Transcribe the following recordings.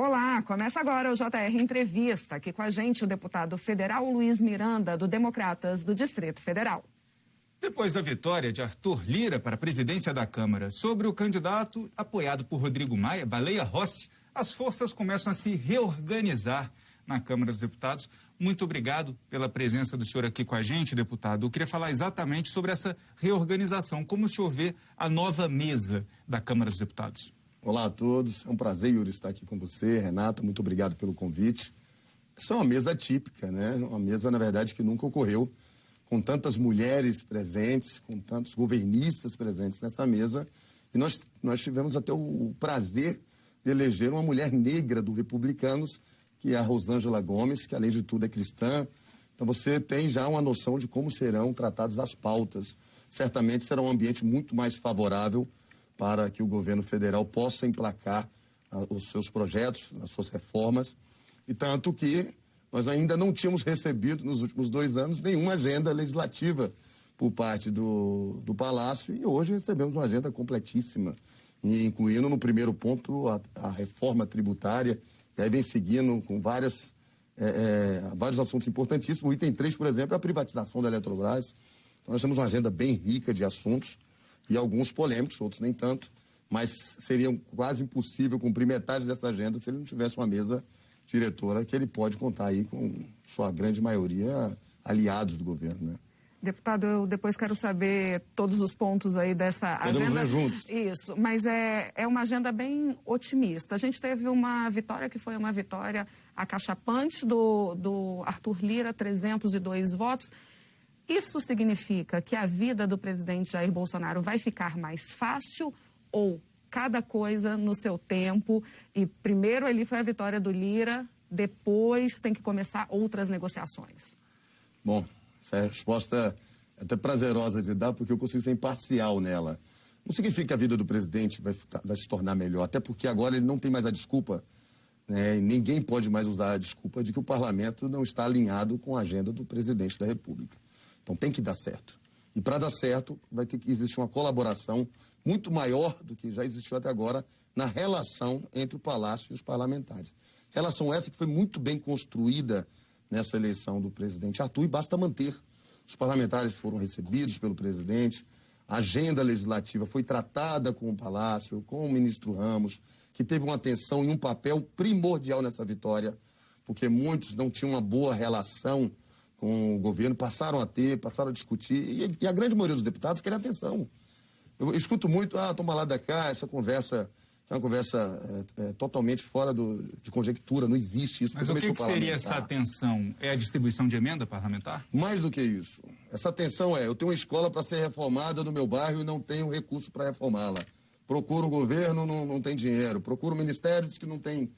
Olá, começa agora o JR Entrevista. Aqui com a gente o deputado federal Luiz Miranda, do Democratas do Distrito Federal. Depois da vitória de Arthur Lira para a presidência da Câmara sobre o candidato apoiado por Rodrigo Maia, Baleia Rossi, as forças começam a se reorganizar na Câmara dos Deputados. Muito obrigado pela presença do senhor aqui com a gente, deputado. Eu queria falar exatamente sobre essa reorganização. Como o senhor vê a nova mesa da Câmara dos Deputados? Olá a todos, é um prazer, Yuri, estar aqui com você, Renata, muito obrigado pelo convite. Essa é uma mesa atípica, né? Uma mesa, na verdade, que nunca ocorreu, com tantas mulheres presentes, com tantos governistas presentes nessa mesa, e nós tivemos até o prazer de eleger uma mulher negra do Republicanos, que é a Rosângela Gomes, que além de tudo é cristã. Então você tem já uma noção de como serão tratadas as pautas. Certamente será um ambiente muito mais favorável para que o governo federal possa emplacar os seus projetos, as suas reformas, e tanto que nós ainda não tínhamos recebido nos últimos 2 anos nenhuma agenda legislativa por parte do Palácio, e hoje recebemos uma agenda completíssima, incluindo no primeiro ponto a reforma tributária, e aí vem seguindo com vários assuntos importantíssimos. O item 3, por exemplo, é a privatização da Eletrobras. Então nós temos uma agenda bem rica de assuntos, e alguns polêmicos, outros nem tanto, mas seria quase impossível cumprir metade dessa agenda se ele não tivesse uma mesa diretora que ele pode contar aí com sua grande maioria aliados do governo, né? Deputado, eu depois quero saber todos os pontos aí dessa agenda. Podemos ver juntos. Isso, mas é uma agenda bem otimista. A gente teve uma vitória que foi uma vitória acachapante do Arthur Lira, 302 votos. Isso significa que a vida do presidente Jair Bolsonaro vai ficar mais fácil ou cada coisa no seu tempo? E primeiro ali foi a vitória do Lira, depois tem que começar outras negociações. Bom, essa resposta é até prazerosa de dar, porque eu consigo ser imparcial nela. Não significa que a vida do presidente vai se tornar melhor, até porque agora ele não tem mais a desculpa, né? Ninguém pode mais usar a desculpa de que o parlamento não está alinhado com a agenda do presidente da República. Então tem que dar certo. E para dar certo, vai ter que existir uma colaboração muito maior do que já existiu até agora na relação entre o Palácio e os parlamentares. Relação essa que foi muito bem construída nessa eleição do presidente Arthur, e basta manter. Os parlamentares foram recebidos pelo presidente, a agenda legislativa foi tratada com o Palácio, com o ministro Ramos, que teve uma atenção e um papel primordial nessa vitória, porque muitos não tinham uma boa relação com o governo, passaram a discutir, e a grande maioria dos deputados querem atenção. Eu escuto muito, toma lá da cá, essa conversa, é uma conversa totalmente fora de conjectura, não existe isso. Mas o que seria essa atenção? É a distribuição de emenda parlamentar? Mais do que isso. Essa atenção eu tenho uma escola para ser reformada no meu bairro e não tenho recurso para reformá-la. Procuro o governo, não tem dinheiro. Procuro ministérios que não tem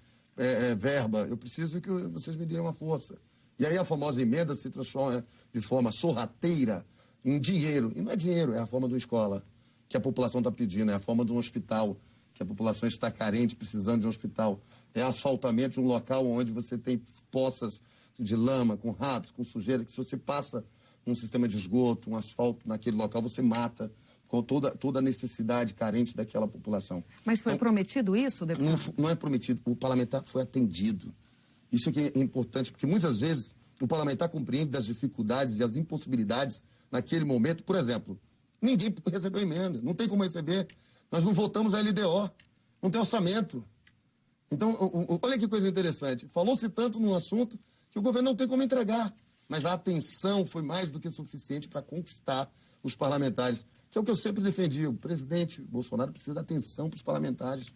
verba. Eu preciso que vocês me deem uma força. E aí a famosa emenda se transforma de forma sorrateira em dinheiro. E não é dinheiro, é a forma de uma escola que a população está pedindo, é a forma de um hospital que a população está carente, precisando de um hospital. É asfaltamento de um local onde você tem poças de lama, com ratos, com sujeira, que se você passa um sistema de esgoto, um asfalto naquele local, você mata com toda a necessidade carente daquela população. Mas foi prometido isso, deputado? Não é prometido, o parlamentar foi atendido. Isso aqui é importante, porque muitas vezes o parlamentar compreende das dificuldades e as impossibilidades naquele momento. Por exemplo, ninguém recebeu emenda, não tem como receber. Nós não votamos a LDO, não tem orçamento. Então, olha que coisa interessante. Falou-se tanto num assunto que o governo não tem como entregar. Mas a atenção foi mais do que suficiente para conquistar os parlamentares, que é o que eu sempre defendi. O presidente Bolsonaro precisa dar atenção para os parlamentares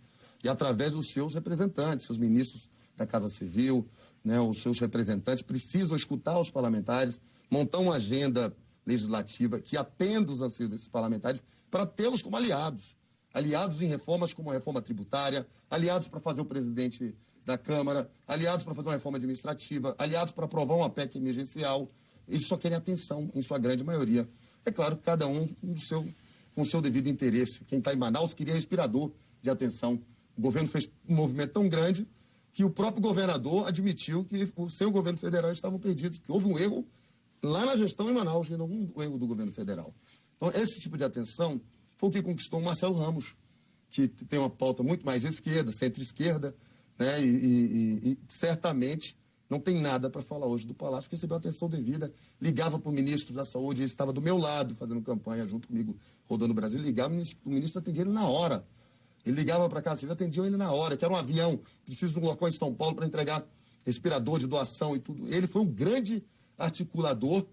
e através dos seus representantes, seus ministros da Casa Civil, né, os seus representantes precisam escutar os parlamentares, montar uma agenda legislativa que atenda os anseios desses parlamentares para tê-los como aliados. Aliados em reformas como a reforma tributária, aliados para fazer o presidente da Câmara, aliados para fazer uma reforma administrativa, aliados para aprovar uma PEC emergencial. Eles só querem atenção, em sua grande maioria. É claro que cada um com o seu devido interesse. Quem está em Manaus queria respirador de atenção. O governo fez um movimento tão grande que o próprio governador admitiu que o seu governo federal estavam perdidos, que houve um erro lá na gestão em Manaus, e não um erro do governo federal. Então, esse tipo de atenção foi o que conquistou o Marcelo Ramos, que tem uma pauta muito mais de esquerda, centro-esquerda, né? E certamente não tem nada para falar hoje do Palácio, porque recebeu a atenção devida. Ligava para o ministro da Saúde, ele estava do meu lado, fazendo campanha junto comigo, rodando o Brasil. Ligava, o ministro atendia ele na hora. Ele ligava para cá, eu atendia ele na hora, quero um avião, preciso de um local em São Paulo para entregar respirador de doação e tudo. Ele foi um grande articulador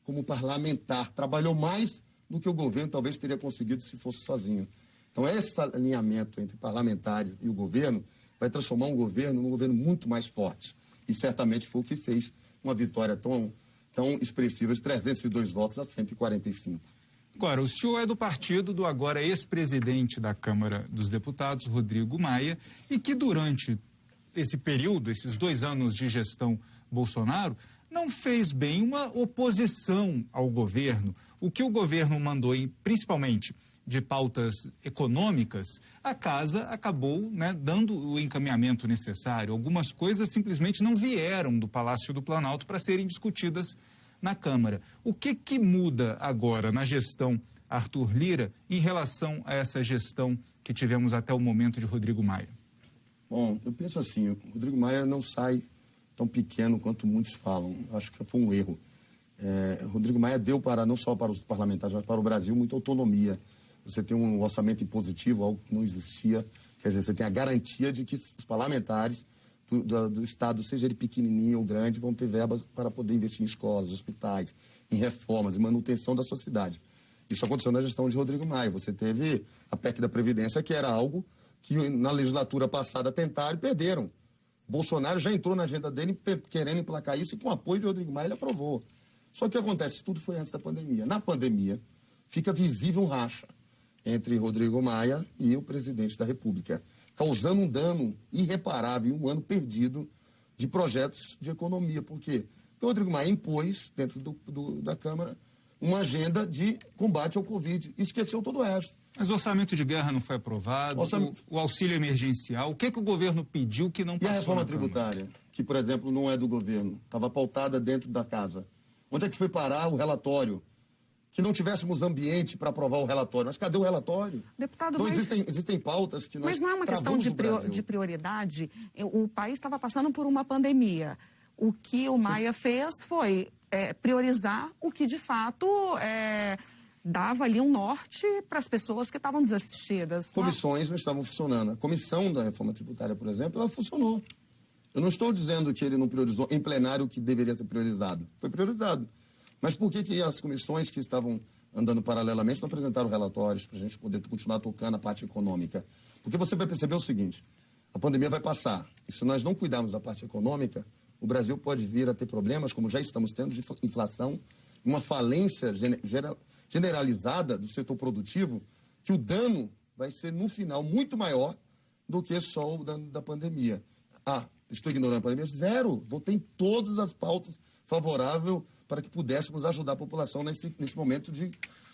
como parlamentar. Trabalhou mais do que o governo talvez teria conseguido se fosse sozinho. Então, esse alinhamento entre parlamentares e o governo vai transformar um governo num governo muito mais forte. E certamente foi o que fez uma vitória tão expressiva de 302 votos a 145. Agora, o senhor é do partido do agora ex-presidente da Câmara dos Deputados, Rodrigo Maia, e que durante esse período, esses 2 anos de gestão Bolsonaro, não fez bem uma oposição ao governo. O que o governo mandou, principalmente de pautas econômicas, a casa acabou, né, dando o encaminhamento necessário. Algumas coisas simplesmente não vieram do Palácio do Planalto para serem discutidas na Câmara. O que muda agora na gestão Arthur Lira em relação a essa gestão que tivemos até o momento de Rodrigo Maia? Bom, eu penso assim, o Rodrigo Maia não sai tão pequeno quanto muitos falam. Acho que foi um erro. Rodrigo Maia deu não só para os parlamentares, mas para o Brasil muita autonomia. Você tem um orçamento impositivo, algo que não existia. Quer dizer, você tem a garantia de que os parlamentares do Estado, seja ele pequenininho ou grande, vão ter verbas para poder investir em escolas, hospitais, em reformas, em manutenção da sociedade. Isso aconteceu na gestão de Rodrigo Maia. Você teve a PEC da Previdência, que era algo que na legislatura passada tentaram e perderam. Bolsonaro já entrou na agenda dele querendo emplacar isso e com o apoio de Rodrigo Maia ele aprovou. Só que o que acontece? Tudo foi antes da pandemia. Na pandemia, fica visível um racha entre Rodrigo Maia e o presidente da República, causando um dano irreparável, um ano perdido de projetos de economia. Por quê? Porque o Rodrigo Maia impôs, dentro da Câmara, uma agenda de combate ao Covid e esqueceu todo o resto. Mas o orçamento de guerra não foi aprovado, o auxílio emergencial, o que o governo pediu que não passou? E a reforma tributária, que, por exemplo, não é do governo, estava pautada dentro da casa. Onde é que foi parar o relatório? Que não tivéssemos ambiente para aprovar o relatório. Mas cadê o relatório? Deputado, então, existem pautas que nós mas não é uma questão de prioridade. O país estava passando por uma pandemia. O que o Maia fez foi priorizar o que, de fato, dava ali um norte para as pessoas que estavam desassistidas. Comissões não estavam funcionando. A comissão da reforma tributária, por exemplo, ela funcionou. Eu não estou dizendo que ele não priorizou em plenário o que deveria ser priorizado. Foi priorizado. Mas por que as comissões que estavam andando paralelamente não apresentaram relatórios para a gente poder continuar tocando a parte econômica? Porque você vai perceber o seguinte, a pandemia vai passar. E se nós não cuidarmos da parte econômica, o Brasil pode vir a ter problemas, como já estamos tendo, de inflação, uma falência generalizada do setor produtivo, que o dano vai ser, no final, muito maior do que só o dano da pandemia. Estou ignorando a pandemia? Zero. Votei em todas as pautas favoráveis para que pudéssemos ajudar a população nesse momento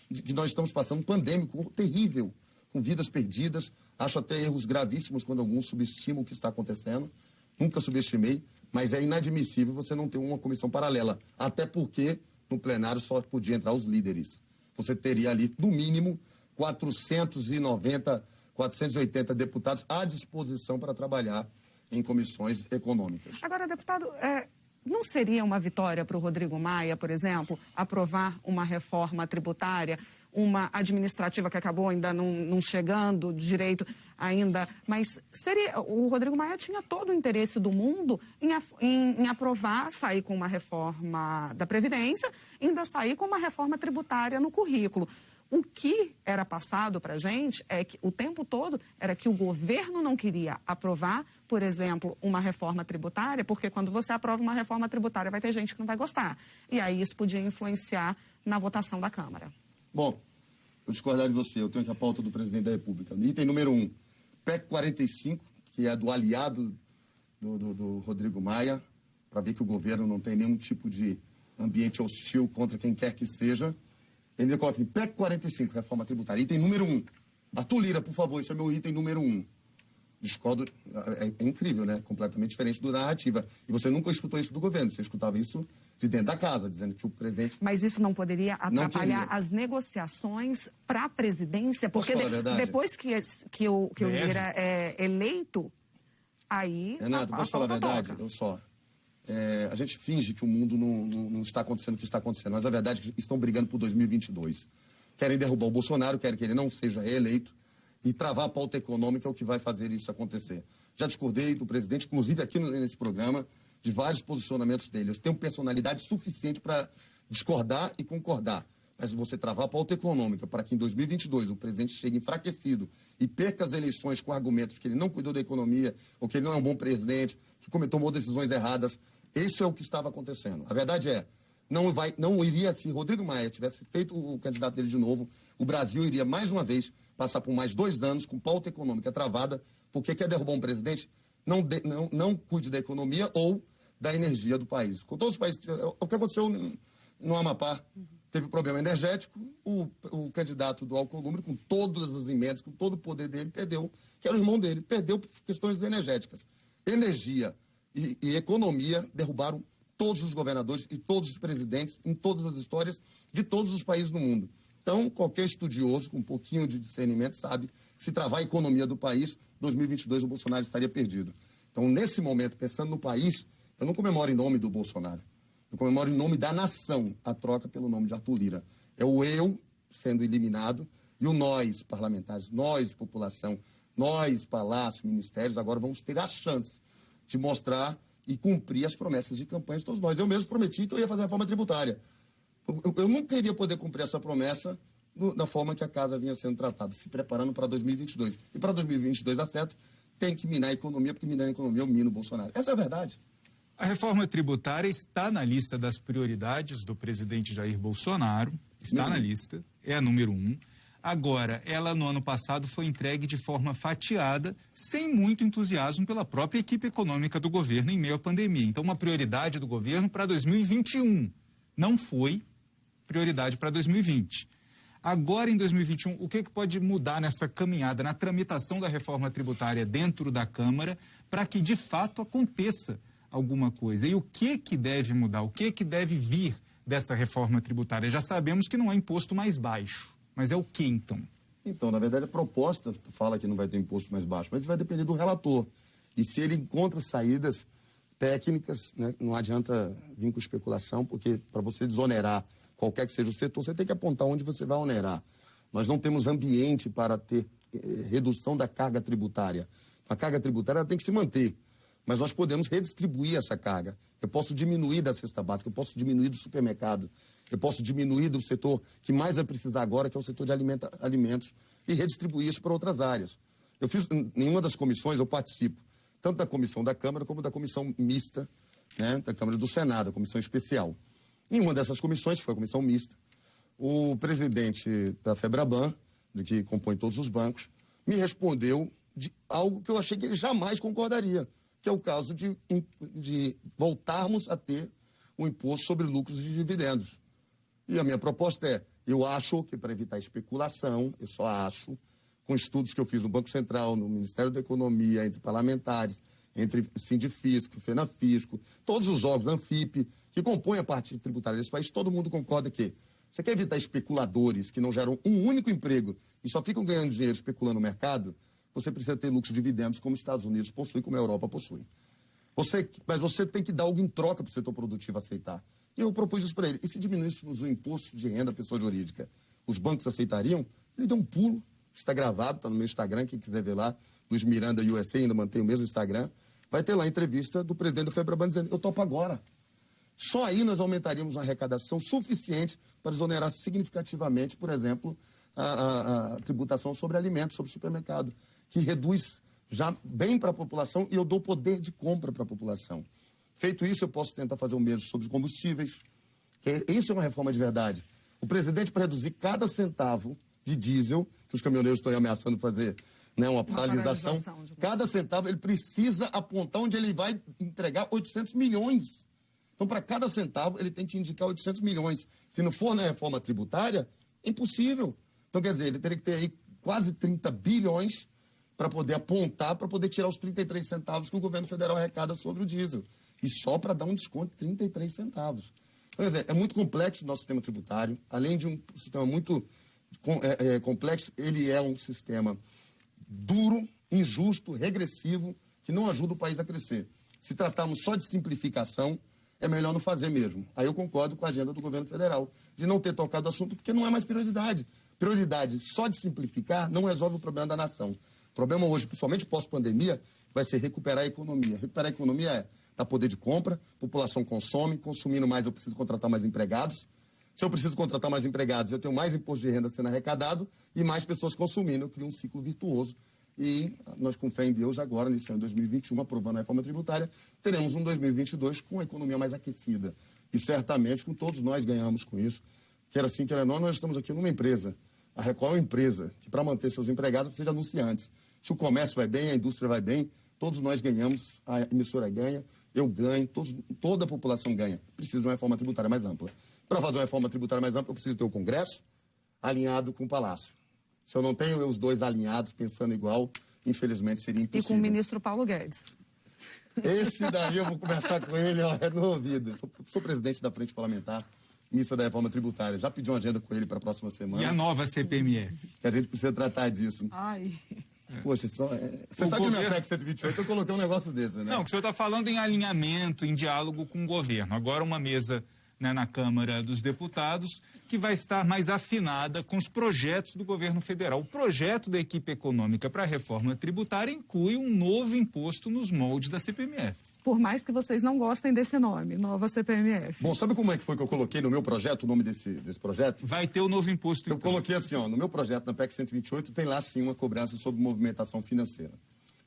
que nós estamos passando, pandêmico, terrível, com vidas perdidas. Acho até erros gravíssimos quando alguns subestimam o que está acontecendo. Nunca subestimei, mas é inadmissível você não ter uma comissão paralela. Até porque no plenário só podia entrar os líderes. Você teria ali, no mínimo, 490, 480 deputados à disposição para trabalhar em comissões econômicas. Agora, deputado, não seria uma vitória para o Rodrigo Maia, por exemplo, aprovar uma reforma tributária, uma administrativa que acabou ainda não chegando direito ainda, mas o Rodrigo Maia tinha todo o interesse do mundo em aprovar, sair com uma reforma da Previdência, ainda sair com uma reforma tributária no currículo. O que era passado para a gente é que o tempo todo era que o governo não queria aprovar, por exemplo, uma reforma tributária, porque quando você aprova uma reforma tributária vai ter gente que não vai gostar. E aí isso podia influenciar na votação da Câmara. Bom, eu discordar de você, eu tenho aqui a pauta do presidente da República. Item número 1, PEC 45, que é do aliado do Rodrigo Maia, para ver que o governo não tem nenhum tipo de ambiente hostil contra quem quer que seja. Ele coloca assim, PEC 45, reforma tributária. Item número 1. Arthur Lira, por favor, esse é meu item número 1. Discordo, é incrível, né? Completamente diferente da narrativa. E você nunca escutou isso do governo, você escutava isso de dentro da casa, dizendo que o presidente... Mas isso não poderia atrapalhar as negociações para a presidência? Porque depois que o Lira é eleito, Aí, Renato, posso falar a verdade? A gente finge que o mundo não está acontecendo o que está acontecendo, mas a verdade é que estão brigando por 2022. Querem derrubar o Bolsonaro, querem que ele não seja reeleito e travar a pauta econômica é o que vai fazer isso acontecer. Já discordei do presidente, inclusive aqui nesse programa, de vários posicionamentos dele. Eu tenho personalidade suficiente para discordar e concordar. Mas se você travar a pauta econômica para que em 2022 o presidente chegue enfraquecido e perca as eleições com argumentos que ele não cuidou da economia, ou que ele não é um bom presidente, que tomou decisões erradas, isso é o que estava acontecendo. A verdade é, não iria, se Rodrigo Maia tivesse feito o candidato dele de novo, o Brasil iria mais uma vez passar por mais 2 anos com pauta econômica travada, porque quer derrubar um presidente, não cuide da economia ou da energia do país. Com todos os países, o que aconteceu no Amapá, teve problema energético, o candidato do Alcolumbre, com todas as emendas, com todo o poder dele, perdeu, que era o irmão dele, perdeu por questões energéticas. Energia e economia derrubaram todos os governadores e todos os presidentes em todas as histórias de todos os países do mundo. Então, qualquer estudioso com um pouquinho de discernimento sabe que se travar a economia do país, 2022 o Bolsonaro estaria perdido. Então, nesse momento, pensando no país, eu não comemoro em nome do Bolsonaro. Eu comemoro em nome da nação a troca pelo nome de Arthur Lira. É o eu sendo eliminado e o nós, parlamentares, nós, população, nós, palácio, ministérios, agora vamos ter a chance de mostrar e cumprir as promessas de campanha de todos nós. Eu mesmo prometi que eu ia fazer a reforma tributária. Eu nunca iria poder cumprir essa promessa da forma que a casa vinha sendo tratada, se preparando para 2022. E para 2022 dar certo, tem que minar a economia, porque minar a economia eu mino o Bolsonaro. Essa é a verdade. A reforma tributária está na lista das prioridades do presidente Jair Bolsonaro, está na lista, é a número 1. Agora, ela no ano passado foi entregue de forma fatiada, sem muito entusiasmo pela própria equipe econômica do governo em meio à pandemia. Então, uma prioridade do governo para 2021. Não foi prioridade para 2020. Agora, em 2021, o que pode mudar nessa caminhada, na tramitação da reforma tributária dentro da Câmara, para que, de fato, aconteça alguma coisa? E o que deve mudar? O que deve vir dessa reforma tributária? Já sabemos que não é imposto mais baixo, mas é o que, então? Então, na verdade, a proposta fala que não vai ter imposto mais baixo, mas vai depender do relator. E se ele encontra saídas técnicas, né, não adianta vir com especulação, porque para você desonerar qualquer que seja o setor, você tem que apontar onde você vai onerar. Nós não temos ambiente para ter redução da carga tributária. A carga tributária ela tem que se manter, mas nós podemos redistribuir essa carga. Eu posso diminuir da cesta básica, eu posso diminuir do supermercado, eu posso diminuir do setor que mais vai precisar agora, que é o setor de alimentos, e redistribuir isso para outras áreas. Eu fiz, em uma das comissões, eu participo, tanto da comissão da Câmara como da comissão mista, né, da Câmara e do Senado, a comissão especial. Em uma dessas comissões, que foi a comissão mista, o presidente da FEBRABAN, que compõe todos os bancos, me respondeu de algo que eu achei que ele jamais concordaria, que é o caso de voltarmos a ter um imposto sobre lucros e dividendos. E a minha proposta é, eu acho que para evitar especulação, eu só acho, com estudos que eu fiz no Banco Central, no Ministério da Economia, entre parlamentares, entre Sindifisco, Fenafisco, todos os órgãos, Anfip, que compõem a parte tributária desse país, todo mundo concorda que você quer evitar especuladores que não geram um único emprego e só ficam ganhando dinheiro especulando no mercado, você precisa ter lucros e dividendos como os Estados Unidos possuem, como a Europa possui. Mas você tem que dar algo em troca para o setor produtivo aceitar. E eu propus isso para ele. E se diminuíssemos o imposto de renda à pessoa jurídica, os bancos aceitariam? Ele deu um pulo, está gravado, está no meu Instagram, quem quiser ver lá, Luiz Miranda USA, ainda mantém o mesmo Instagram, vai ter lá a entrevista do presidente do FEBRABAN dizendo, eu topo agora. Só aí nós aumentaríamos uma arrecadação suficiente para exonerar significativamente, por exemplo, a tributação sobre alimentos, sobre supermercado, que reduz já bem para a população e eu dou poder de compra para a população. Feito isso, eu posso tentar fazer o mesmo sobre os combustíveis. Isso é uma reforma de verdade. O presidente, para reduzir cada centavo de diesel, que os caminhoneiros estão ameaçando fazer, né, uma paralisação, cada centavo ele precisa apontar onde ele vai entregar 800 milhões. Então, para cada centavo, ele tem que indicar 800 milhões. Se não for na reforma tributária, é impossível. Então, quer dizer, ele teria que ter aí quase 30 bilhões para poder apontar, para poder tirar os 33 centavos que o governo federal arrecada sobre o diesel. E só para dar um desconto de 33 centavos. Quer dizer, é muito complexo o nosso sistema tributário. Além de um sistema muito complexo, ele é um sistema duro, injusto, regressivo, que não ajuda o país a crescer. Se tratarmos só de simplificação, é melhor não fazer mesmo. Aí eu concordo com a agenda do governo federal, de não ter tocado o assunto, porque não é mais prioridade. Prioridade só de simplificar não resolve o problema da nação. O problema hoje, principalmente pós-pandemia, vai ser recuperar a economia. Recuperar a economia é dar poder de compra, população consome, consumindo mais eu preciso contratar mais empregados. Se eu preciso contratar mais empregados, eu tenho mais imposto de renda sendo arrecadado e mais pessoas consumindo. Eu crio um ciclo virtuoso. E nós, com fé em Deus, agora, nesse ano de 2021, aprovando a reforma tributária, teremos um 2022 com a economia mais aquecida. E certamente, com todos nós ganhamos com isso. Quer assim, quer não, nós estamos aqui numa empresa. A Record é uma empresa que, para manter seus empregados, precisa de anunciantes. Se o comércio vai bem, a indústria vai bem, todos nós ganhamos, a emissora ganha, eu ganho, toda a população ganha. Precisa de uma reforma tributária mais ampla. Para fazer uma reforma tributária mais ampla, eu preciso ter o Congresso alinhado com o Palácio. Se eu não tenho os dois alinhados, pensando igual, infelizmente seria impossível. E com o ministro Paulo Guedes. Esse daí eu vou conversar com ele no ouvido. Sou presidente da Frente Parlamentar, ministra da Reforma Tributária. Já pedi uma agenda com ele para a próxima semana. E a nova CPMF? Que a gente precisa tratar disso. Ai... Poxa, você sabe que na PEC 128 eu coloquei um negócio desse, né? Não, que o senhor está falando em alinhamento, em diálogo com o governo. Agora uma mesa, né, na Câmara dos Deputados que vai estar mais afinada com os projetos do governo federal. O projeto da equipe econômica para a reforma tributária inclui um novo imposto nos moldes da CPMF. Por mais que vocês não gostem desse nome, nova CPMF. Bom, sabe como é que foi que eu coloquei no meu projeto, o nome desse projeto? Vai ter o novo imposto. Eu coloquei assim, ó, no meu projeto, na PEC 128, tem lá sim uma cobrança sobre movimentação financeira.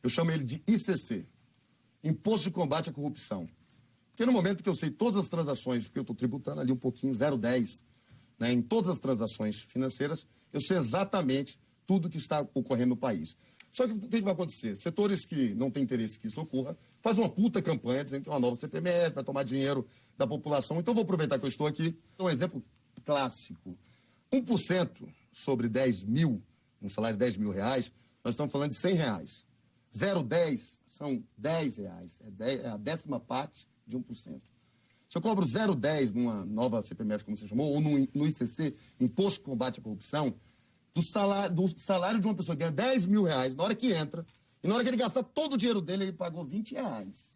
Eu chamo ele de ICC, Imposto de Combate à Corrupção. Porque no momento que eu sei todas as transações, que eu estou tributando ali um pouquinho, 0,10, né, em todas as transações financeiras, eu sei exatamente tudo que está ocorrendo no país. Só que o que vai acontecer? Setores que não têm interesse que isso ocorra, faz uma puta campanha dizendo que é uma nova CPMF, vai tomar dinheiro da população. Então, vou aproveitar que eu estou aqui. Um exemplo clássico. 1% sobre 10 mil, um salário de 10 mil reais, nós estamos falando de 100 reais. 0,10 são 10 reais. É a 10ª parte de 1%. Se eu cobro 0,10 numa nova CPMF, como você chamou, ou no ICC, Imposto de Combate à Corrupção, do salário de uma pessoa que ganha 10 mil reais, na hora que entra, e na hora que ele gastar todo o dinheiro dele, ele pagou 20 reais.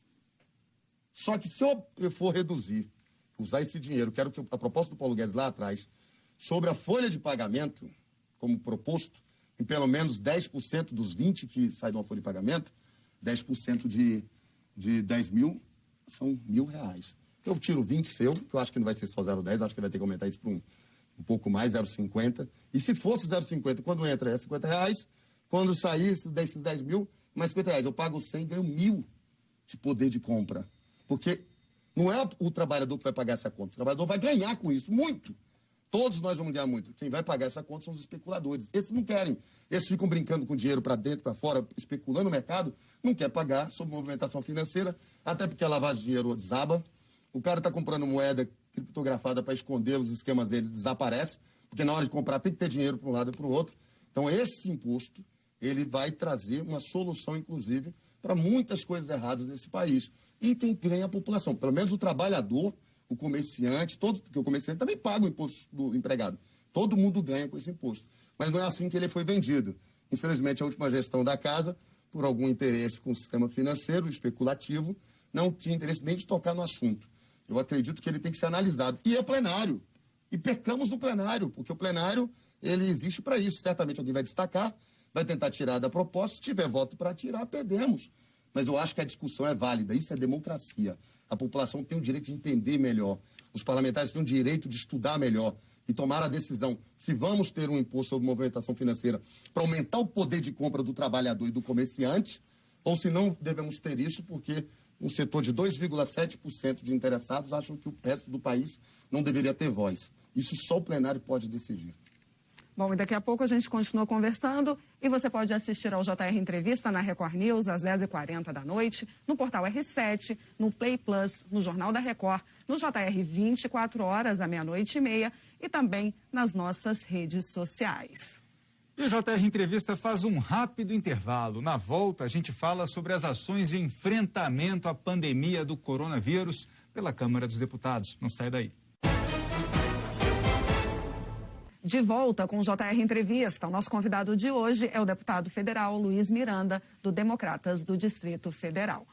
Só que se eu for reduzir, usar esse dinheiro, que era a proposta do Paulo Guedes lá atrás, sobre a folha de pagamento, como proposto, em pelo menos 10% dos 20 que sai de uma folha de pagamento, 10% de 10 mil são R$1.000. Eu tiro 20 seu, que eu acho que não vai ser só 0,10, acho que vai ter que aumentar isso para um pouco mais, 0,50. E se fosse 0,50, quando entra é R$50, quando sair esses 10 mil, mais R$50. Eu pago 100, ganho 1.000 de poder de compra. Porque não é o trabalhador que vai pagar essa conta, o trabalhador vai ganhar com isso, muito. Todos nós vamos ganhar muito. Quem vai pagar essa conta são os especuladores. Esses não querem. Esses ficam brincando com dinheiro para dentro, para fora, especulando no mercado, não quer pagar sobre movimentação financeira, até porque a lavagem de dinheiro desaba. O cara está comprando moeda criptografada para esconder os esquemas dele, desaparece, porque na hora de comprar tem que ter dinheiro para um lado e para o outro. Então, esse imposto, ele vai trazer uma solução, inclusive, para muitas coisas erradas desse país. E quem ganha a população, pelo menos o trabalhador, o comerciante, todos, porque o comerciante também paga o imposto do empregado. Todo mundo ganha com esse imposto. Mas não é assim que ele foi vendido. Infelizmente, a última gestão da casa, por algum interesse com o sistema financeiro especulativo, não tinha interesse nem de tocar no assunto. Eu acredito que ele tem que ser analisado. E é plenário. E pecamos no plenário, porque o plenário, ele existe para isso. Certamente alguém vai destacar, vai tentar tirar da proposta. Se tiver voto para tirar, perdemos. Mas eu acho que a discussão é válida. Isso é democracia. A população tem o direito de entender melhor. Os parlamentares têm o direito de estudar melhor e tomar a decisão se vamos ter um imposto sobre movimentação financeira para aumentar o poder de compra do trabalhador e do comerciante, ou se não devemos ter isso porque um setor de 2,7% de interessados acham que o resto do país não deveria ter voz. Isso só o plenário pode decidir. Bom, e daqui a pouco a gente continua conversando e você pode assistir ao JR Entrevista na Record News às 10h40 da noite, no portal R7, no Play Plus, no Jornal da Record, no JR 24 horas à 00h30 e também nas nossas redes sociais. E o JR Entrevista faz um rápido intervalo. Na volta, a gente fala sobre as ações de enfrentamento à pandemia do coronavírus pela Câmara dos Deputados. Não sai daí. De volta com o JR Entrevista, o nosso convidado de hoje é o deputado federal Luiz Miranda, do Democratas do Distrito Federal.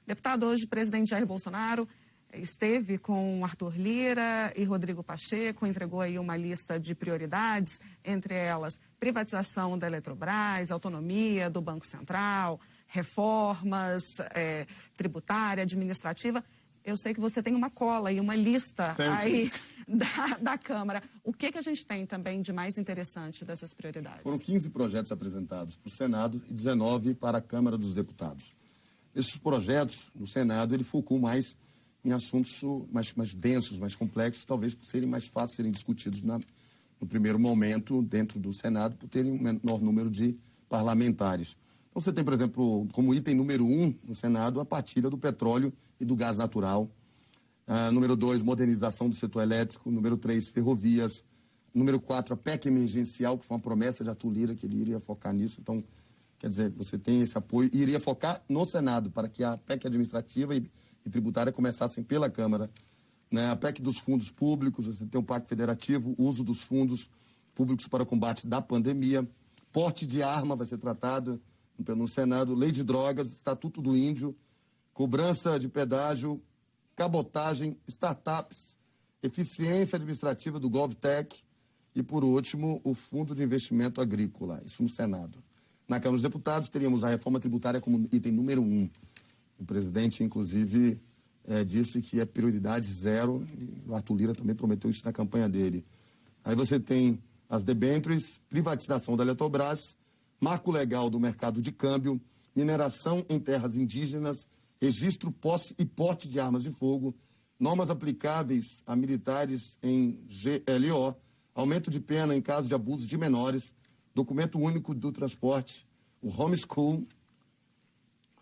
Deputado, hoje o presidente Jair Bolsonaro esteve com Arthur Lira e Rodrigo Pacheco, entregou aí uma lista de prioridades, entre elas privatização da Eletrobras, autonomia do Banco Central, reformas tributária, administrativa. Eu sei que você tem uma cola e uma lista aí da Câmara. O que a gente tem também de mais interessante dessas prioridades? Foram 15 projetos apresentados para o Senado e 19 para a Câmara dos Deputados. Esses projetos, no Senado, ele focou mais em assuntos mais densos, mais complexos, talvez por serem mais fáceis de serem discutidos no primeiro momento dentro do Senado, por terem um menor número de parlamentares. Então, você tem, por exemplo, como item número 1 no Senado, a partilha do petróleo e do gás natural. Número 2, modernização do setor elétrico. Número 3, ferrovias. Número 4, a PEC emergencial, que foi uma promessa de Arthur Lira, que ele iria focar nisso. Então, quer dizer, você tem esse apoio e iria focar no Senado, para que a PEC administrativa e tributária começassem pela Câmara. Né? A PEC dos fundos públicos, você tem o Pacto Federativo, uso dos fundos públicos para o combate da pandemia. Porte de arma vai ser tratado no Senado, lei de drogas, Estatuto do Índio, cobrança de pedágio, cabotagem, startups, eficiência administrativa do GovTech e, por último, o Fundo de Investimento Agrícola, isso no Senado. Na Câmara dos Deputados, teríamos a reforma tributária como item número 1. O presidente, inclusive, disse que é prioridade zero, e o Arthur Lira também prometeu isso na campanha dele. Aí você tem as debêntures, privatização da Eletrobras, marco legal do mercado de câmbio, mineração em terras indígenas, registro, posse e porte de armas de fogo, normas aplicáveis a militares em GLO, aumento de pena em caso de abuso de menores, documento único do transporte, o homeschool,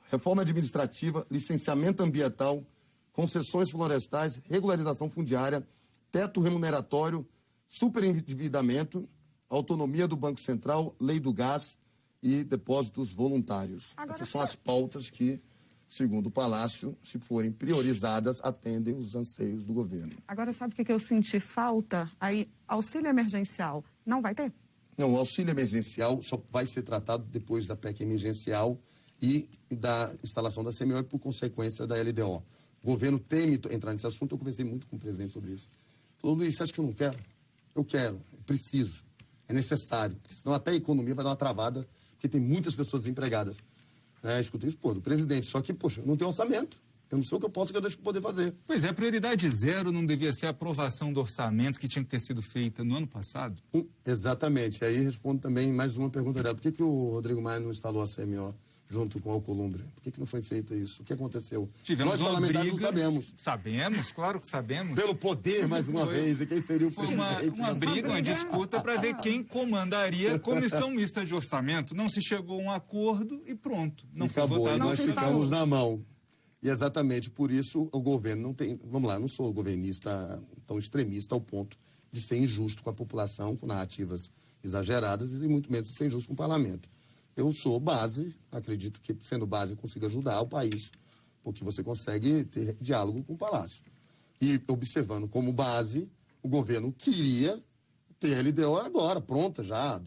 reforma administrativa, licenciamento ambiental, concessões florestais, regularização fundiária, teto remuneratório, superendividamento, autonomia do Banco Central, lei do gás e depósitos voluntários. Agora, essas são as pautas que, segundo o Palácio, se forem priorizadas, atendem os anseios do governo. Agora, sabe o que eu senti falta? Aí, auxílio emergencial, não vai ter? Não, o auxílio emergencial só vai ser tratado depois da PEC emergencial e da instalação da CMO e, por consequência, da LDO. O governo teme entrar nesse assunto, eu conversei muito com o presidente sobre isso. Falou, Luiz, você acha que eu não quero? Eu quero, eu preciso, é necessário, porque senão até a economia vai dar uma travada, porque tem muitas pessoas desempregadas. Escutei isso, do presidente, só que, poxa, não tem orçamento. Eu não sei o que eu posso, o que eu deixo de poder fazer. Pois é, a prioridade zero não devia ser a aprovação do orçamento que tinha que ter sido feita no ano passado? Exatamente. Aí respondo também mais uma pergunta dela. Por que o Rodrigo Maia não instalou a CMO junto com a Alcolumbre? Por que não foi feito isso? O que aconteceu? Tivemos Nós parlamentares não sabemos. Sabemos, claro que sabemos. Pelo poder, mais uma vez, e quem seria o presidente? Uma briga, uma disputa para ver quem comandaria a comissão mista de orçamento. Não se chegou a um acordo e pronto. Não foi acabou, votado. e nós ficamos na mão. E exatamente por isso o governo não tem... Vamos lá, não sou governista tão extremista ao ponto de ser injusto com a população, com narrativas exageradas e muito menos de ser injusto com o parlamento. Eu sou base, acredito que sendo base consigo ajudar o país, porque você consegue ter diálogo com o Palácio. E observando como base, o governo queria ter a LDO agora, pronta já,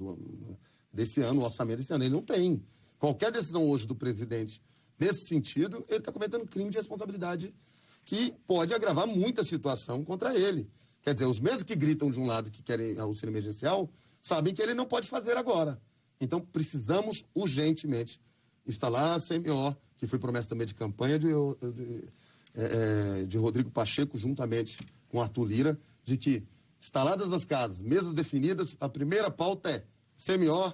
desse ano, o orçamento desse ano. Ele não tem. Qualquer decisão hoje do presidente nesse sentido, ele está cometendo crime de responsabilidade que pode agravar muita situação contra ele. Quer dizer, os mesmos que gritam de um lado que querem auxílio emergencial, sabem que ele não pode fazer agora. Então, precisamos urgentemente instalar a CMO, que foi promessa também de campanha de Rodrigo Pacheco, juntamente com Arthur Lira, de que, instaladas as casas, mesas definidas, a primeira pauta é CMO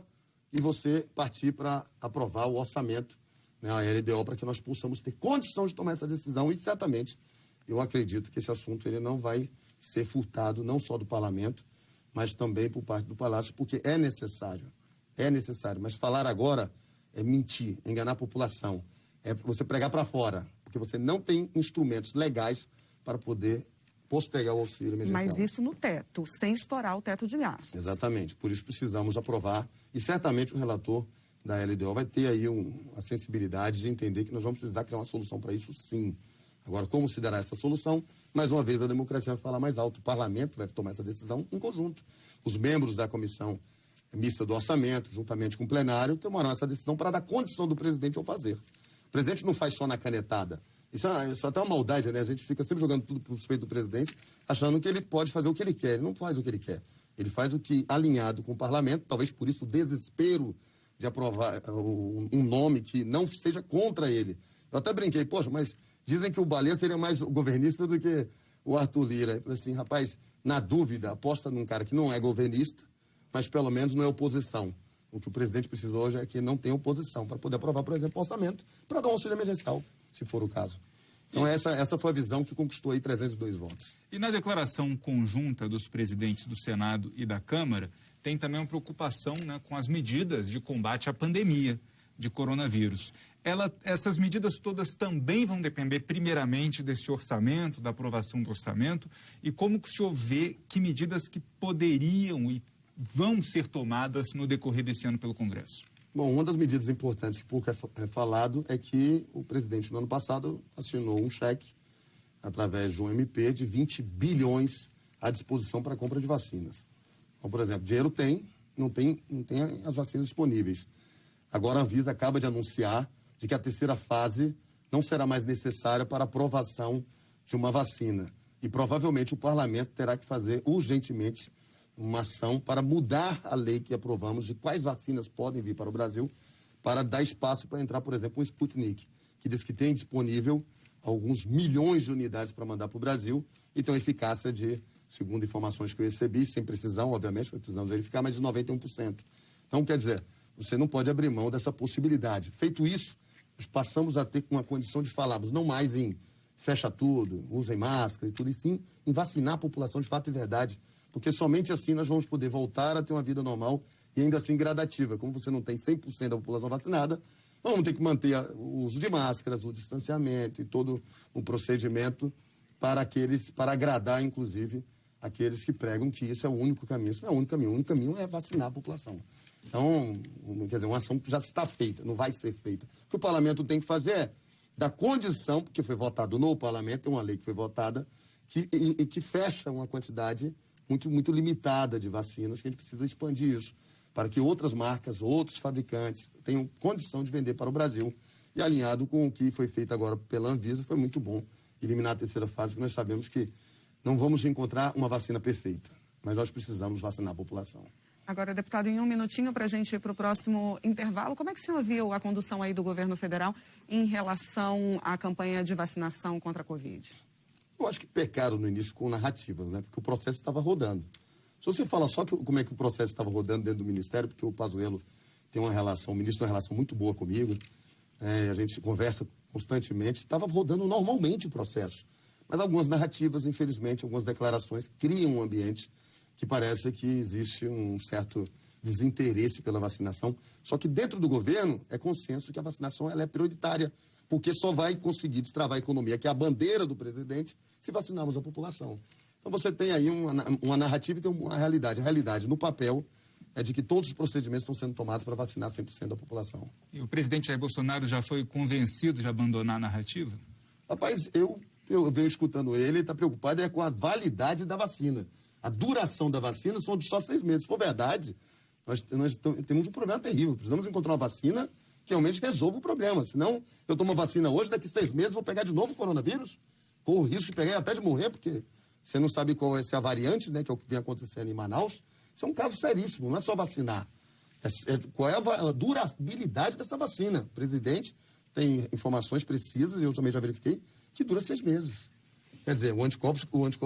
e você partir para aprovar o orçamento, né, a LDO, para que nós possamos ter condição de tomar essa decisão. E certamente eu acredito que esse assunto ele não vai ser furtado não só do parlamento, mas também por parte do Palácio, porque é necessário. É necessário. Mas falar agora é mentir, enganar a população. É você pregar para fora, porque você não tem instrumentos legais para poder postergar o auxílio emergencial. Mas isso no teto, sem estourar o teto de gastos. Exatamente. Por isso precisamos aprovar. E certamente o relator da LDO vai ter aí a sensibilidade de entender que nós vamos precisar criar uma solução para isso, sim. Agora, como se dará essa solução? Mais uma vez, a democracia vai falar mais alto. O parlamento vai tomar essa decisão em conjunto. Os membros da comissão mista do orçamento, juntamente com o plenário, tomarão essa decisão para dar condição do presidente ao fazer. O presidente não faz só na canetada. Isso é até uma maldade, né? A gente fica sempre jogando tudo para o peito do presidente, achando que ele pode fazer o que ele quer. Ele não faz o que ele quer. Ele faz o que, alinhado com o parlamento, talvez por isso o desespero de aprovar um nome que não seja contra ele. Eu até brinquei, poxa, mas dizem que o Baleia seria mais governista do que o Arthur Lira. Eu falei assim, rapaz, na dúvida, aposta num cara que não é governista, mas pelo menos não é oposição. O que o presidente precisa hoje é que não tenha oposição para poder aprovar, por exemplo, o orçamento para dar um auxílio emergencial, se for o caso. Então essa foi a visão que conquistou aí 302 votos. E na declaração conjunta dos presidentes do Senado e da Câmara, tem também uma preocupação, né, com as medidas de combate à pandemia de coronavírus. Essas medidas todas também vão depender primeiramente desse orçamento, da aprovação do orçamento, e como que o senhor vê que medidas que poderiam e vão ser tomadas no decorrer desse ano pelo Congresso? Bom, uma das medidas importantes que pouco é falado é que o presidente, no ano passado, assinou um cheque, através de um MP, de 20 bilhões à disposição para a compra de vacinas. Então, por exemplo, dinheiro não tem as vacinas disponíveis. Agora a Anvisa acaba de anunciar de que a terceira fase não será mais necessária para a aprovação de uma vacina. E provavelmente o parlamento terá que fazer urgentemente uma ação para mudar a lei que aprovamos de quais vacinas podem vir para o Brasil, para dar espaço para entrar, por exemplo, o Sputnik, que diz que tem disponível alguns milhões de unidades para mandar para o Brasil e tem uma eficácia de, segundo informações que eu recebi, sem precisão, obviamente, precisamos verificar, mas de 91%. Então, quer dizer, você não pode abrir mão dessa possibilidade. Feito isso, nós passamos a ter uma condição de falarmos não mais em fecha tudo, usem máscara e tudo, e sim em vacinar a população de fato e verdade, porque somente assim nós vamos poder voltar a ter uma vida normal e ainda assim gradativa. Como você não tem 100% da população vacinada, vamos ter que manter o uso de máscaras, o distanciamento e todo o procedimento para agradar, inclusive, aqueles que pregam que isso é o único caminho. Isso não é o único caminho. O único caminho é vacinar a população. Então, quer dizer, uma ação que já está feita, não vai ser feita. O que o parlamento tem que fazer é dar condição, porque foi votado no parlamento, tem uma lei que foi votada, que fecha uma quantidade muito limitada de vacinas, que a gente precisa expandir isso, para que outras marcas, outros fabricantes tenham condição de vender para o Brasil. E alinhado com o que foi feito agora pela Anvisa, foi muito bom eliminar a terceira fase, porque nós sabemos que não vamos encontrar uma vacina perfeita, mas nós precisamos vacinar a população. Agora, deputado, em um minutinho para a gente ir para o próximo intervalo, como é que o senhor viu a condução aí do governo federal em relação à campanha de vacinação contra a Covid? Eu acho que pecaram no início com narrativas, né? Porque o processo estava rodando. Se você fala só como é que o processo estava rodando dentro do Ministério, porque o Pazuello tem uma relação, o ministro tem uma relação muito boa comigo, a gente conversa constantemente, estava rodando normalmente o processo. Mas algumas narrativas, infelizmente, algumas declarações criam um ambiente que parece que existe um certo desinteresse pela vacinação. Só que dentro do governo é consenso que a vacinação ela é prioritária, porque só vai conseguir destravar a economia, que é a bandeira do presidente, se vacinarmos a população. Então você tem aí uma narrativa e tem uma realidade. A realidade, no papel, é de que todos os procedimentos estão sendo tomados para vacinar 100% da população. E o presidente Jair Bolsonaro já foi convencido de abandonar a narrativa? Rapaz, eu venho escutando ele está preocupado com a validade da vacina. A duração da vacina são de só 6 meses. Se for verdade, nós temos um problema terrível. Precisamos encontrar uma vacina que realmente resolva o problema. Senão, eu tomo uma vacina hoje, daqui 6 meses vou pegar de novo o coronavírus. Corro o risco de pegar até de morrer, porque você não sabe qual vai ser a variante, né, que é o que vem acontecendo em Manaus. Isso é um caso seríssimo, não é só vacinar. Qual é a durabilidade dessa vacina? O presidente tem informações precisas, e eu também já verifiquei, que dura 6 meses. Quer dizer, o anticorpo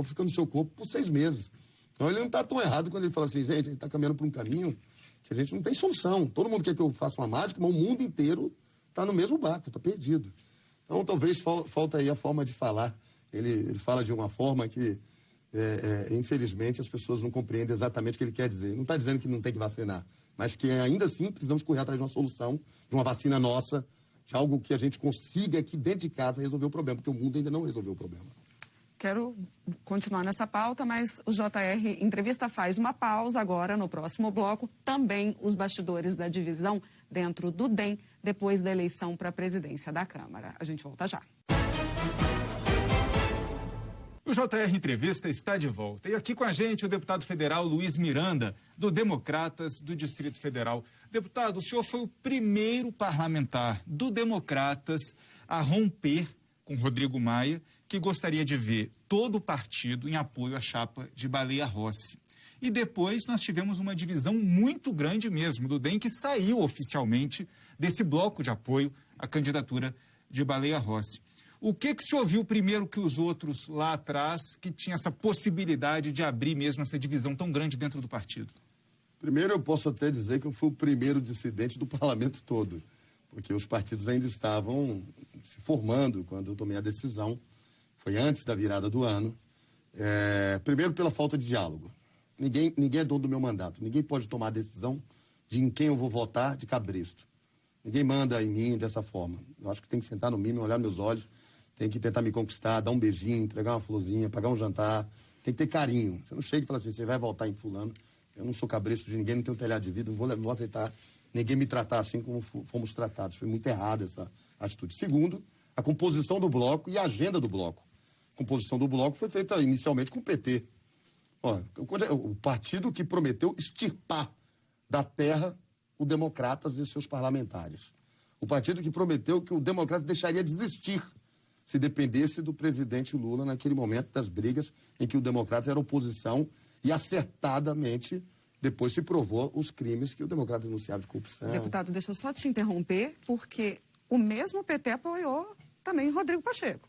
fica no seu corpo por 6 meses. Então ele não está tão errado quando ele fala assim, gente, a gente está caminhando por um caminho que a gente não tem solução. Todo mundo quer que eu faça uma mágica, mas o mundo inteiro está no mesmo barco, está perdido. Então talvez falta aí a forma de falar. Ele fala de uma forma que, infelizmente, as pessoas não compreendem exatamente o que ele quer dizer. Não está dizendo que não tem que vacinar, mas que ainda assim precisamos correr atrás de uma solução, de uma vacina nossa, de algo que a gente consiga aqui dentro de casa resolver o problema, porque o mundo ainda não resolveu o problema. Quero continuar nessa pauta, mas o JR Entrevista faz uma pausa agora no próximo bloco. Também os bastidores da divisão dentro do DEM, depois da eleição para a presidência da Câmara. A gente volta já. O JR Entrevista está de volta. E aqui com a gente o deputado federal Luiz Miranda, do Democratas do Distrito Federal. Deputado, o senhor foi o primeiro parlamentar do Democratas a romper com Rodrigo Maia, que gostaria de ver todo o partido em apoio à chapa de Baleia Rossi. E depois nós tivemos uma divisão muito grande mesmo do DEM, que saiu oficialmente desse bloco de apoio à candidatura de Baleia Rossi. O que o senhor viu primeiro que os outros lá atrás, que tinha essa possibilidade de abrir mesmo essa divisão tão grande dentro do partido? Primeiro, eu posso até dizer que eu fui o primeiro dissidente do parlamento todo, porque os partidos ainda estavam se formando quando eu tomei a decisão. Foi antes da virada do ano. Primeiro, pela falta de diálogo. Ninguém é dono do meu mandato. Ninguém pode tomar a decisão de em quem eu vou votar de cabresto. Ninguém manda em mim dessa forma. Eu acho que tem que sentar no mínimo, olhar meus olhos, tem que tentar me conquistar, dar um beijinho, entregar uma florzinha, pagar um jantar. Tem que ter carinho. Você não chega e fala assim, você vai votar em fulano. Eu não sou cabresto de ninguém, não tenho telhado de vidro, não vou aceitar ninguém me tratar assim como fomos tratados. Foi muito errada essa atitude. Segundo, a composição do bloco e a agenda do bloco. A composição do bloco foi feita inicialmente com o PT. O partido que prometeu extirpar da terra o Democratas e seus parlamentares. O partido que prometeu que o Democratas deixaria de existir se dependesse do presidente Lula naquele momento das brigas em que o Democratas era oposição e acertadamente depois se provou os crimes que o Democratas denunciava de corrupção. Deputado, deixa eu só te interromper, porque o mesmo PT apoiou também Rodrigo Pacheco.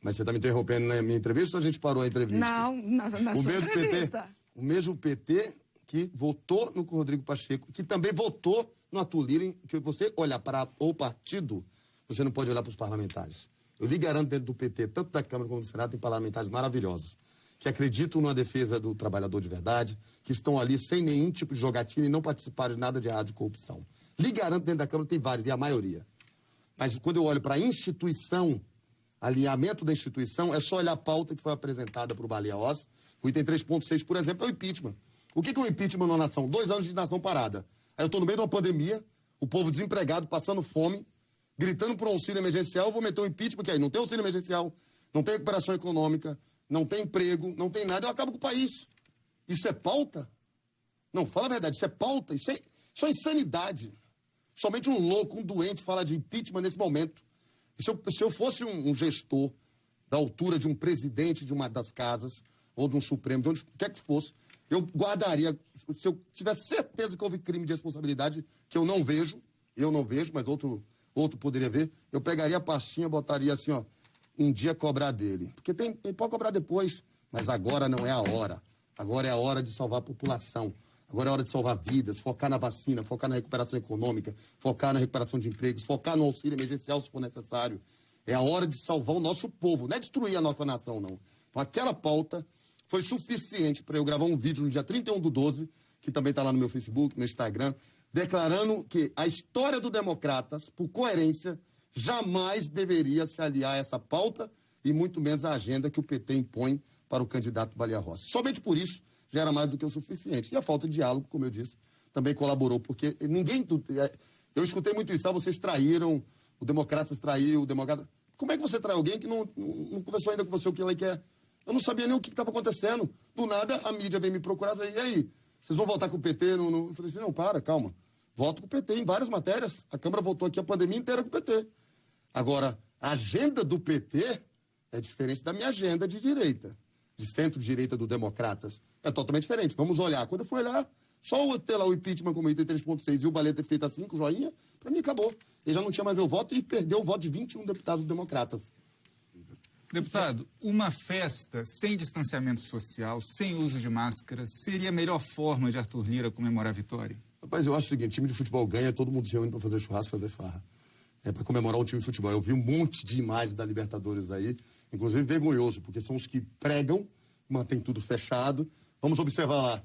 Mas você está me interrompendo na minha entrevista ou a gente parou a entrevista? Não, na sua entrevista. O mesmo PT que votou no Rodrigo Pacheco, que também votou no Arthur Lira, que você olhar para o partido, você não pode olhar para os parlamentares. Eu lhe garanto, dentro do PT, tanto da Câmara como do Senado, tem parlamentares maravilhosos, que acreditam na defesa do trabalhador de verdade, que estão ali sem nenhum tipo de jogatina e não participaram de nada de errado de corrupção. Lhe garanto, dentro da Câmara tem vários, e a maioria. Mas quando eu olho para a instituição, alinhamento da instituição, é só olhar a pauta que foi apresentada para o Baleia Rossi. O item 3.6, por exemplo, é o impeachment. O que é um impeachment numa nação? 2 anos de nação parada. Aí eu estou no meio de uma pandemia, o povo desempregado, passando fome, gritando por um auxílio emergencial, eu vou meter um impeachment, que aí não tem auxílio emergencial, não tem recuperação econômica, não tem emprego, não tem nada, eu acabo com o país. Isso é pauta? Não, fala a verdade, isso é pauta, isso é insanidade. Somente um louco, um doente fala de impeachment nesse momento. Se eu fosse um gestor da altura de um presidente de uma das casas, ou de um Supremo, de onde quer que fosse, eu guardaria, se eu tivesse certeza que houve crime de responsabilidade, que eu não vejo, mas outro poderia ver, eu pegaria a pastinha, botaria assim, ó, um dia cobrar dele. Porque pode cobrar depois, mas agora não é a hora. Agora é a hora de salvar a população. Agora é a hora de salvar vidas, focar na vacina, focar na recuperação econômica, focar na recuperação de empregos, focar no auxílio emergencial se for necessário. É a hora de salvar o nosso povo, não é destruir a nossa nação, não. Então, aquela pauta foi suficiente para eu gravar um vídeo no dia 31/12, que também está lá no meu Facebook, no Instagram, declarando que a história do Democratas, por coerência, jamais deveria se aliar a essa pauta e muito menos a agenda que o PT impõe para o candidato Baleia Rossi. Somente por isso já era mais do que o suficiente. E a falta de diálogo, como eu disse, também colaborou, porque ninguém... Eu escutei muito isso, vocês traíram, o Democratas traiu, o Democrata... Como é que você trai alguém que não conversou ainda com você o que ele quer? Eu não sabia nem o que estava acontecendo. Do nada, a mídia vem me procurar e aí, vocês vão votar com o PT? Eu falei assim, não, calma. Voto com o PT em várias matérias. A Câmara votou aqui a pandemia inteira com o PT. Agora, a agenda do PT é diferente da minha agenda de direita, de centro-direita do Democratas. É totalmente diferente. Vamos olhar. Quando eu for olhar, só ter lá o impeachment como item 3.6 e o Baleia ter feito assim, com joinha, para mim acabou. Ele já não tinha mais meu voto e perdeu o voto de 21 deputados democratas. Deputado, uma festa sem distanciamento social, sem uso de máscara, seria a melhor forma de Arthur Lira comemorar a vitória? Rapaz, eu acho o seguinte, time de futebol ganha, todo mundo se reúne para fazer churrasco, fazer farra. É para comemorar o time de futebol. Eu vi um monte de imagens da Libertadores aí, inclusive vergonhoso, porque são os que pregam, mantém tudo fechado. Vamos observar lá.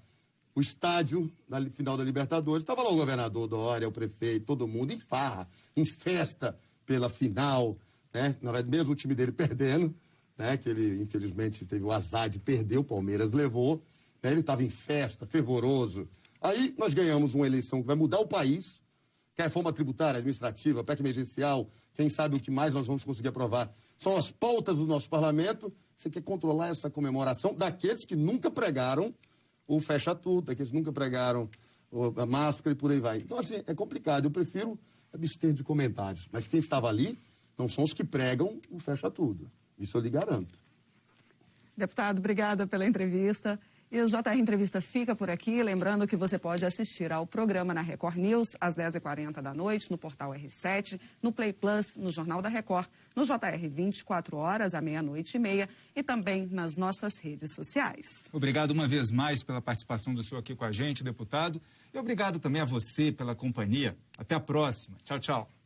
O estádio, na final da Libertadores, estava lá o governador Dória, o prefeito, todo mundo em farra, em festa pela final, né? Na verdade, mesmo o time dele perdendo, né? Que ele, infelizmente, teve o azar de perder, o Palmeiras levou, né? Ele estava em festa, fervoroso. Aí nós ganhamos uma eleição que vai mudar o país, que é a reforma tributária, administrativa, PEC emergencial, Quem sabe o que mais nós vamos conseguir aprovar são as pautas do nosso parlamento. Você quer controlar essa comemoração daqueles que nunca pregaram o fecha tudo, daqueles que nunca pregaram a máscara e por aí vai. Então, assim, é complicado. Eu prefiro abster de comentários. Mas quem estava ali não são os que pregam o fecha tudo. Isso eu lhe garanto. Deputado, obrigada pela entrevista. E o JR Entrevista fica por aqui. Lembrando que você pode assistir ao programa na Record News às 10h40 da noite, no portal R7, no Play Plus, no Jornal da Record, no JR 24 horas, à 00h30 e também nas nossas redes sociais. Obrigado uma vez mais pela participação do senhor aqui com a gente, deputado. E obrigado também a você pela companhia. Até a próxima. Tchau, tchau.